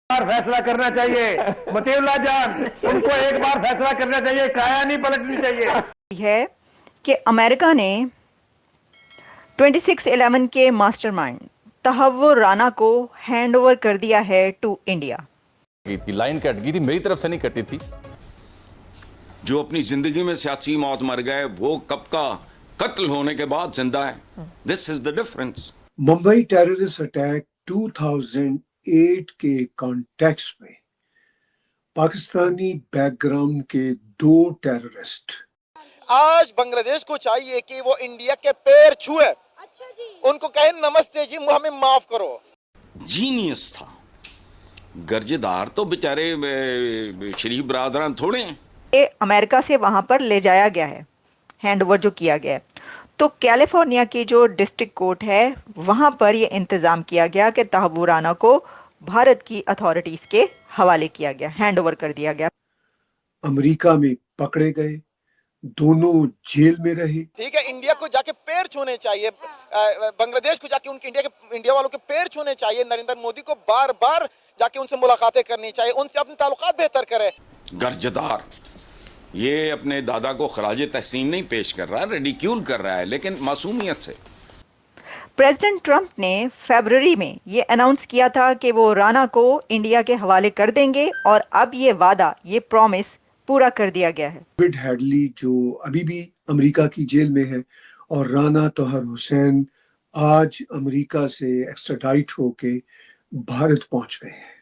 बार फैसला करना चाहिए। मतीउल्लाह जान, उनको एक बार फैसला करना चाहिए, काया नहीं पलटनी चाहिए। है कि अमेरिका ने 2611 के मास्टरमाइंड तहव्वुर राना को हैंडओवर कर दिया है टू इंडिया। गई थी, लाइन कट गई थी, मेरी तरफ से नहीं कटी थी। जो अपनी जिंदगी में सियासी मौत मर गए, वो कब का कत्ल होने के बाद जिंदा है। This is the difference. Mumbai terrorist attack 2008 के कॉन्टेक्स्ट में पाकिस्तानी बैकग्राउंड के 2 टेररिस्ट आज बांग्लादेश को चाहिए कि वो इंडिया के पैर छुए। अच्छा जी। उनको कहे नमस्ते जी, हमें माफ करो। जीनियस था। गर्जदार तो बेचारे शरीफ बरादरान थोड़े हैं। ये अमेरिका से वहां पर ले जाया गया है, हैंडओवर जो किया गया है, तो कैलिफोर्निया की जो डिस्ट्रिक्ट कोर्ट है वहां पर ये इंतजाम किया गया कि तहव्वुर राना को भारत की अथॉरिटीज के हवाले किया गया, हैंडओवर कर दिया गया। अमेरिका में पकड़े गए, दोनों जेल में रहे। ठीक है, इंडिया को जाके पैर छूने चाहिए, बांग्लादेश को जाके उनके इंडिया वालों के पैर छूने चाहिए। नरेंद्र मोदी को बार बार जाके उनसे मुलाकातें करनी चाहिए, उनसे अपने ताल्लुकात बेहतर करे। गर्जदार ये अपने दादा को खराज तहसीन नहीं पेश कर रहा, रेडिक्यूल कर रहा है, लेकिन मासूमियत से। प्रेसिडेंट ट्रंप ने फरवरी में ये अनाउंस किया था कि वो राना को इंडिया के हवाले कर देंगे और अब ये वादा, ये प्रॉमिस पूरा कर दिया गया है। डेविड हेडली जो अभी भी अमेरिका की जेल में है और राना तोहर हुसैन आज अमेरिका से एक्स्ट्राडाइट होके भारत पहुंच गए हैं।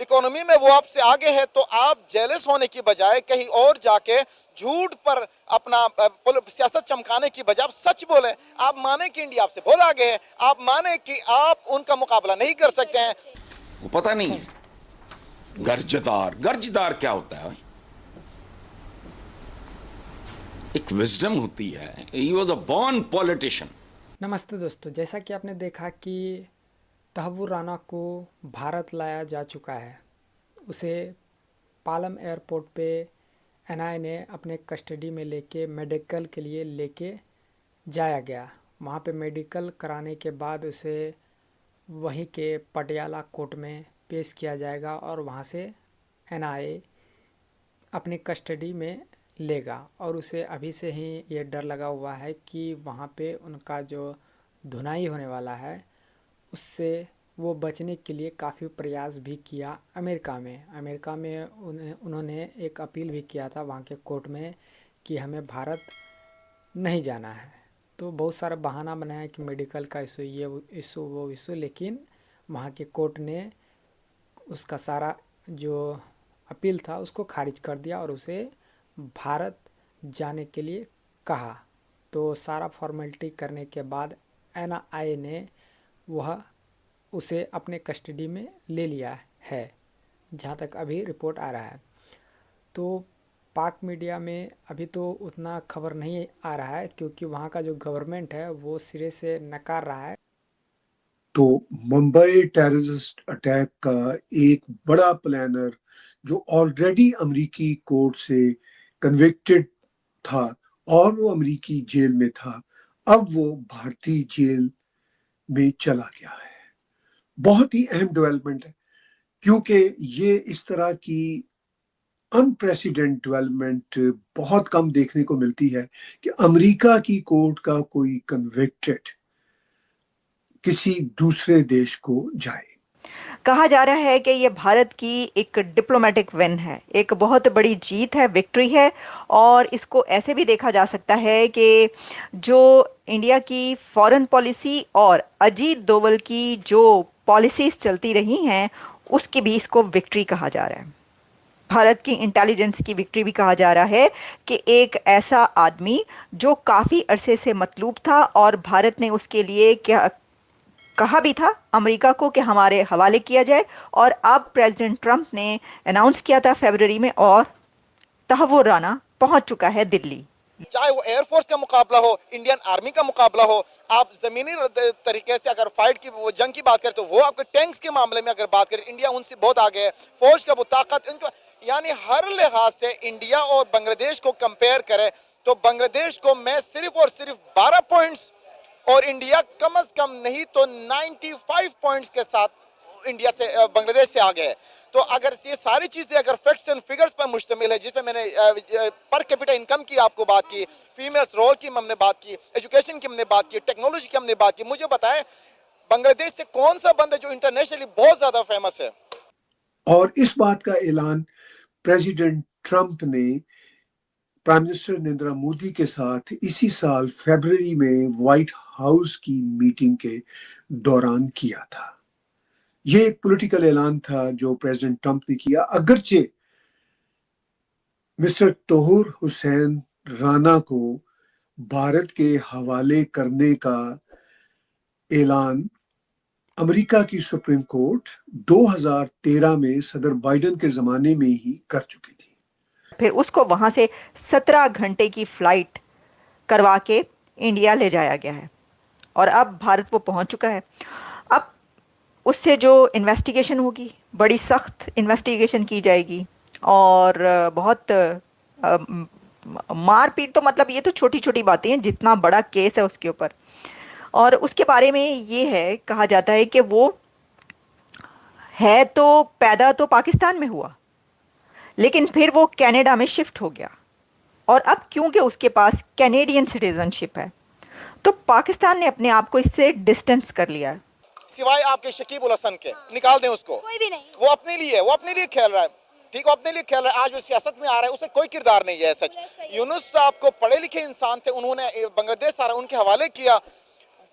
इकोनॉमी में वो आपसे आगे है, तो आप जेलस होने की बजाय कहीं और जाके झूठ पर अपना सियासत चमकाने की बजाय आप सच बोलें। आप माने कि इंडिया आपसे बहुत आगे है, आप माने कि आप उनका मुकाबला नहीं कर सकते हैं। वो पता नहीं है गर्जदार। गर्जदार क्या होता है? एक विजडम होती है। He was a born politician. नमस्ते दोस्तों, जैसा कि आपने देखा कि तहव्वुर राना को भारत लाया जा चुका है। उसे पालम एयरपोर्ट पे एनआई ने अपने कस्टडी में लेके मेडिकल के लिए लेके जाया गया। वहाँ पे मेडिकल कराने के बाद उसे वहीं के पटियाला कोर्ट में पेश किया जाएगा और वहाँ से एनआई अपनी कस्टडी में लेगा। और उसे अभी से ही ये डर लगा हुआ है कि वहाँ पे उनका जो धुनाई होने वाला है उससे वो बचने के लिए काफ़ी प्रयास भी किया। अमेरिका में उन्होंने एक अपील भी किया था वहाँ के कोर्ट में कि हमें भारत नहीं जाना है। तो बहुत सारा बहाना बनाया कि मेडिकल का इशू, ये इशू वो इशू, लेकिन वहाँ के कोर्ट ने उसका सारा जो अपील था उसको खारिज कर दिया और उसे भारत जाने के लिए कहा। तो सारा फॉर्मेलिटी करने के बाद एनआई ने वह उसे अपने कस्टडी में ले लिया है, जहाँ तक अभी रिपोर्ट आ रहा है। तो पाक मीडिया में अभी तो उतना खबर नहीं आ रहा है क्योंकि वहाँ का जो गवर्नमेंट है वो सिरे से नकार रहा है। तो मुंबई टेररिस्ट अटैक का एक बड़ा प्लानर जो ऑलरेडी अमेरिकी कोर्ट से कन्विक्टेड था और वो अमेरिकी जेल में था, अब वो भारतीय जेल में चला गया है। बहुत ही अहम डेवलपमेंट है क्योंकि ये इस तरह की अनप्रेसिडेंट डेवलपमेंट बहुत कम देखने को मिलती है कि अमेरिका की कोर्ट का कोई कन्विक्टेड किसी दूसरे देश को जाए। कहा जा रहा है कि ये भारत की एक डिप्लोमेटिक विन है, एक बहुत बड़ी जीत है, विक्ट्री है। और इसको ऐसे भी देखा जा सकता है कि जो इंडिया की फॉरेन पॉलिसी और अजीत डोवल की जो पॉलिसीज चलती रही हैं उसकी भी इसको विक्ट्री कहा जा रहा है। भारत की इंटेलिजेंस की विक्ट्री भी कहा जा रहा है कि एक ऐसा आदमी जो काफ़ी अरसे से मतलूब था और भारत ने उसके लिए क्या कहा भी था अमेरिका को कि हमारे हवाले किया जाए, और अब प्रेसिडेंट ट्रंप ने अनाउंस किया था फरवरी में और तहव्वुर राना पहुंच चुका है दिल्ली। चाहे वो एयरफोर्स का मुकाबला हो, इंडियन आर्मी का मुकाबला हो, आप जमीनी तरीके से अगर फाइट की वो जंग की बात करें तो वो आपके टैंक्स के मामले में अगर बात करें इंडिया उनसे बहुत आगे है। फौज का वो ताकत इनका, यानी हर लिहाज से इंडिया और बांग्लादेश को कंपेयर करें तो बांग्लादेश को मैं सिर्फ और सिर्फ 12 पॉइंट्स और इंडिया कम से कम नहीं तो 95 पॉइंट्स के साथ इंडिया से बांग्लादेश से आगे है। तो अगर ये सारी चीज़ें अगर फैक्ट्स एंड फिगर्स पर मुश्तमिल है, जिसमें मैंने पर कैपिटा इनकम की आपको बात की, फीमेल्स रोल की हमने बात की, एजुकेशन की हमने बात की, टेक्नोलॉजी की हमने बात की, मुझे बताएं बांग्लादेश से कौन सा बंद है जो इंटरनेशनली बहुत ज़्यादा फेमस है। और इस बात का ऐलान प्रेसिडेंट ट्रंप ने प्राइम मिनिस्टर नरेंद्र मोदी के साथ इसी साल फरवरी में व्हाइट हाउस की मीटिंग के दौरान किया था। यह एक पॉलिटिकल ऐलान था जो प्रेसिडेंट ट्रंप ने किया, अगरचे मिस्टर तौहूर हुसैन राना को भारत के हवाले करने का ऐलान अमेरिका की सुप्रीम कोर्ट 2013 में सदर बाइडेन के जमाने में ही कर चुकी थी। फिर उसको वहां से 17 घंटे की फ्लाइट करवा के इंडिया ले जाया गया है और अब भारत वो पहुंच चुका है। अब उससे जो इन्वेस्टिगेशन होगी, बड़ी सख्त इन्वेस्टिगेशन की जाएगी और बहुत मारपीट, तो मतलब ये तो छोटी छोटी बातें हैं, जितना बड़ा केस है उसके ऊपर। और उसके बारे में ये है, कहा जाता है कि वो है तो पैदा तो पाकिस्तान में हुआ, लेकिन फिर वो कनाडा में शिफ्ट हो गया और अब क्योंकि उसके पास कैनेडियन सिटीजनशिप है तो पाकिस्तान ने अपने आप को इससे डिस्टेंस कर लिया है। सिवाय आपके शकीब उल हसन के, निकाल दें उसको, कोई भी नहीं, वो अपने लिए है, वो अपने लिए खेल रहा है, ठीक है, अपने लिए खेल रहा है। आज वो सियासत में आ रहा है, उससे कोई किरदार नहीं है सच। यूनुस साहब को पढ़े लिखे इंसान थे, उन्होंने बांग्लादेश सारा उनके हवाले किया।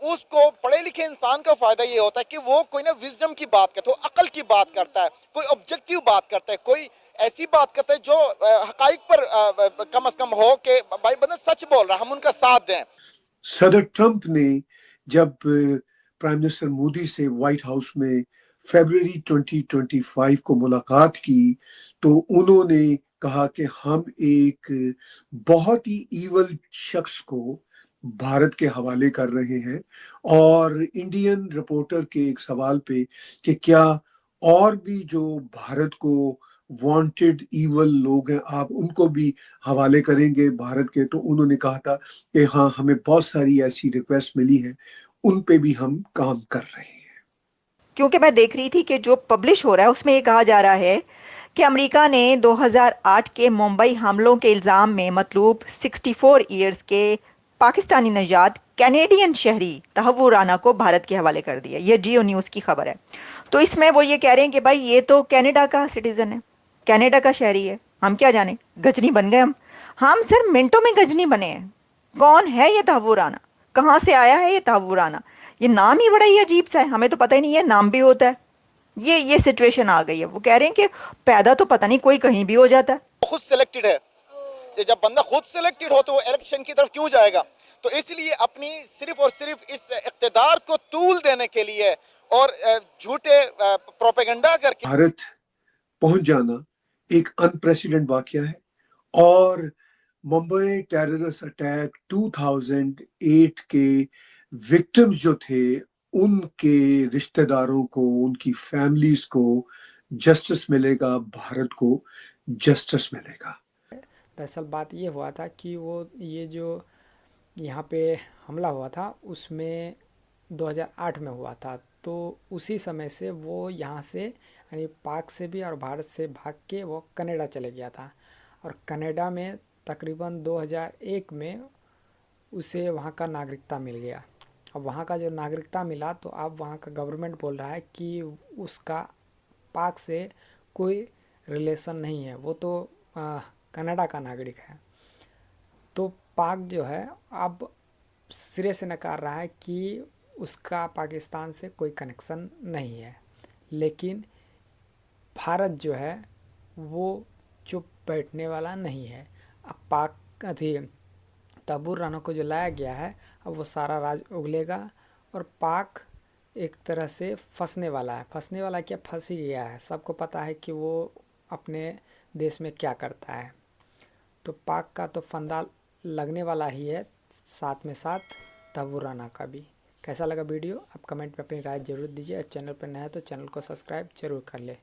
उसको पढ़े लिखे इंसान का फायदा ये होता है कि वो कोई ना विजडम की बात करता है, अकल की बात करता है, कोई ऑब्जेक्टिव बात करता है, कोई ऐसी बात करता है जो हकाइक पर कम अज कम हो कि भाई बंदा सच बोल रहा है, हम उनका साथ दें। सदर ट्रंप ने जब प्राइम मिनिस्टर मोदी से व्हाइट हाउस में फरवरी 2025 को मुलाकात की तो उन्होंने कहा कि हम एक बहुत ही ईवल शख्स को भारत के हवाले कर रहे हैं। और इंडियन रिपोर्टर के एक सवाल पे कि क्या और भी जो भारत को वांटेड ईवल लोग हैं आप उनको भी हवाले करेंगे भारत के, तो उन्होंने कहा था कि हाँ, हमें बहुत सारी ऐसी रिक्वेस्ट मिली हैं, उन पे भी हम काम कर रहे हैं। क्योंकि मैं देख रही थी कि जो पब्लिश हो रहा है उसमें ये कहा जा रहा है कि अमेरिका ने 2008 के मुंबई हमलों के इल्ज़ाम में मतलूब 64 ईयर्स के पाकिस्तानी नजाद कैनेडियन शहरी तहव्वुर राना को भारत के हवाले कर दिया। ये जियो न्यूज़ की खबर है। तो इसमें वो ये कह रहे हैं कि भाई ये तो कनाडा का सिटीजन है, कनाडा का शहरी है, हम क्या जाने, गजनी बन गए हम सर मिनटों में गजनी बने हैं। कौन है ये तहव्वुर राना, कहाँ से आया है ये तहव्वुर राना? ये नाम ही बड़ा ही अजीब सा है, हमें तो पता ही नहीं है नाम भी होता है। ये सिचुएशन आ गई है। वो कह रहे हैं कि पैदा तो पता नहीं कोई कहीं भी हो जाता है। खुद सिलेक्टेड है, जब बंदा खुद सिलेक्टेड हो तो वो इलेक्शन की तरफ क्यों जाएगा? तो इसलिए अपनी सिर्फ और सिर्फ इस इक़्तिदार को तूल देने के लिए और झूठे प्रोपेगेंडा करके भारत पहुंच जाना एक अनप्रेसिडेंट वाकया है। और मुंबई टेररिस्ट अटैक 2008 के विक्टिम्स जो थे उनके रिश्तेदारों को, उनकी फैमिलीज को जस्टिस मिलेगा, भारत को जस्टिस मिलेगा। दरअसल बात ये हुआ था कि वो ये जो यहाँ पे हमला हुआ था उसमें 2008 में हुआ था, तो उसी समय से वो यहाँ से यानी पाक से भी और भारत से भाग के वो कनाडा चले गया था और कनाडा में तकरीबन 2001 में उसे वहाँ का नागरिकता मिल गया। अब वहाँ का जो नागरिकता मिला तो अब वहाँ का गवर्नमेंट बोल रहा है कि उसका पाक से कोई रिलेशन नहीं है, वो तो कनाडा का नागरिक है। तो पाक जो है अब सिरे से नकार रहा है कि उसका पाकिस्तान से कोई कनेक्शन नहीं है, लेकिन भारत जो है वो चुप बैठने वाला नहीं है। अब पाक अथी तहव्वुर राना को जो लाया गया है अब वो सारा राज उगलेगा और पाक एक तरह से फंसने वाला है। फंसने वाला क्या, फंस ही गया है। सबको पता है कि वो अपने देश में क्या करता है। तो पाक का तो फंदा लगने वाला ही है, साथ में साथ तहव्वुर राना का भी। कैसा लगा वीडियो आप कमेंट में अपनी राय ज़रूर दीजिए। चैनल पर नया है तो चैनल को सब्सक्राइब जरूर कर ले।